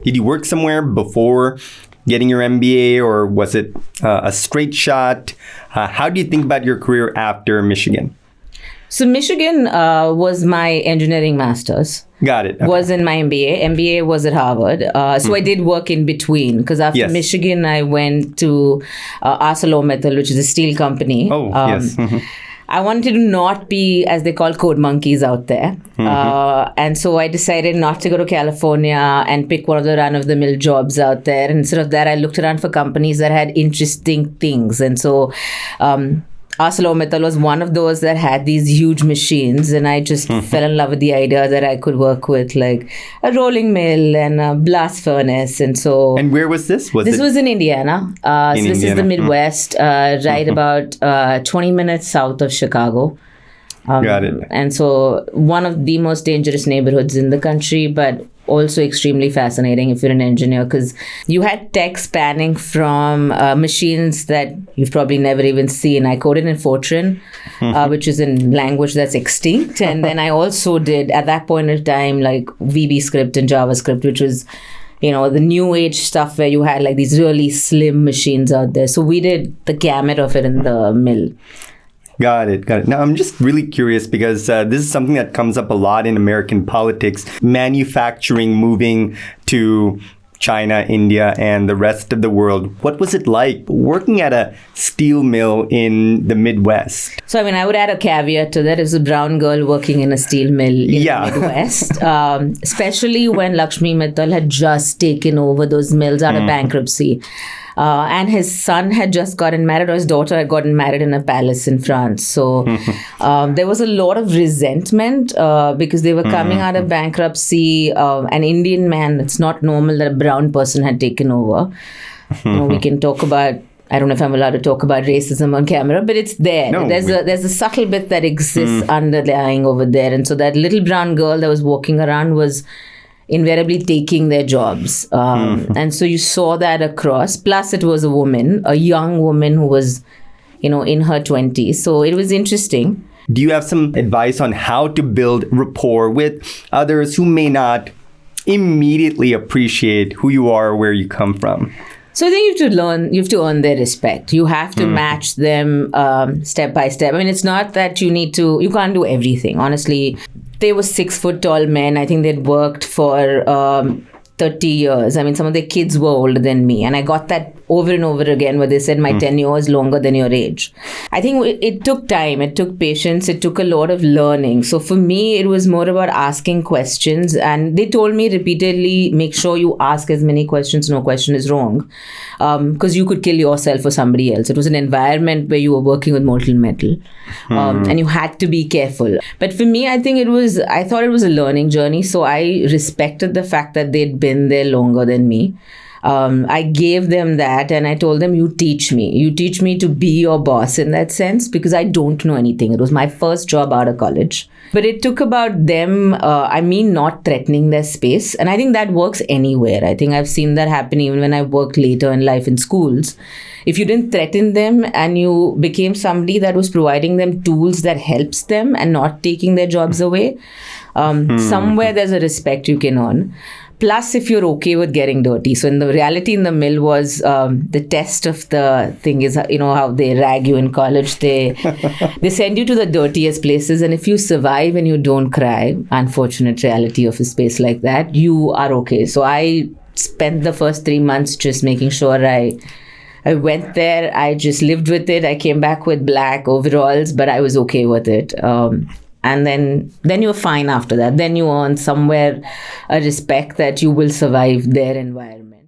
Did you work somewhere before getting your MBA, or was it a straight shot? How do you think about your career after Michigan? So Michigan was my engineering master's. Got it. Okay. Was in my MBA. MBA was at Harvard. So I did work in between, because after Michigan, I went to ArcelorMittal, which is a steel company. Oh, yes. I wanted to not be, as they call, code monkeys out there. And so I decided not to go to California and pick one of the run-of-the-mill jobs out there. And instead of that, I looked around for companies that had interesting things. And so ArcelorMittal was one of those that had these huge machines, and I just fell in love with the idea that I could work with like a rolling mill and a blast furnace. And so... And where was this? This was in Indiana. So this is the Midwest, right about 20 minutes south of Chicago. Got it. And so one of the most dangerous neighborhoods in the country, but also extremely fascinating if you're an engineer, because you had tech spanning from machines that you've probably never even seen. I coded in Fortran, which is a language that's extinct. And then I also did, at that point in time, like VB script and JavaScript, which was, the new age stuff where you had like these really slim machines out there. So we did the gamut of it in the mill. Got it. Now, I'm just really curious because this is something that comes up a lot in American politics. Manufacturing moving to China, India, and the rest of the world. What was it like working at a steel mill in the Midwest? So, I would add a caveat to that. As a brown girl working in a steel mill in the Midwest, especially when Lakshmi Mittal had just taken over those mills out of bankruptcy. And his son had just gotten married, or his daughter had gotten married in a palace in France. So there was a lot of resentment because they were coming out of bankruptcy. An Indian man, it's not normal that a brown person had taken over. We can talk about, I don't know if I'm allowed to talk about racism on camera, but it's there. No, there's a subtle bit that exists underlying over there. And so that little brown girl that was walking around was invariably taking their jobs. And so you saw that across. Plus it was a woman, a young woman who was, in her 20s. So it was interesting. Do you have some advice on how to build rapport with others who may not immediately appreciate who you are or where you come from? So I think you have to earn their respect. You have to match them step by step. It's not that you can't do everything. Honestly, they were 6 foot tall men. I think they'd worked for 30 years. Some of their kids were older than me. And I got that over and over again where they said my tenure is longer than your age. I think it took time. It took patience. It took a lot of learning. So for me, it was more about asking questions. And they told me repeatedly, make sure you ask as many questions. No question is wrong. Because you could kill yourself or somebody else. It was an environment where you were working with molten metal. And you had to be careful. But for me, I thought it was a learning journey. So I respected the fact that they'd been there longer than me. I gave them that and I told them, you teach me. You teach me to be your boss in that sense, because I don't know anything. It was my first job out of college. But it took about them, not threatening their space. And I think that works anywhere. I think I've seen that happen even when I worked later in life in schools. If you didn't threaten them and you became somebody that was providing them tools that helps them and not taking their jobs away, somewhere there's a respect you can earn. Plus, if you're okay with getting dirty. So in the reality in the mill was the test of the thing is, how they rag you in college. They send you to the dirtiest places. And if you survive and you don't cry, unfortunate reality of a space like that, you are okay. So I spent the first 3 months just making sure I went there. I just lived with it. I came back with black overalls, but I was okay with it. And then you're fine after that. Then you earn somewhere a respect that you will survive their environment.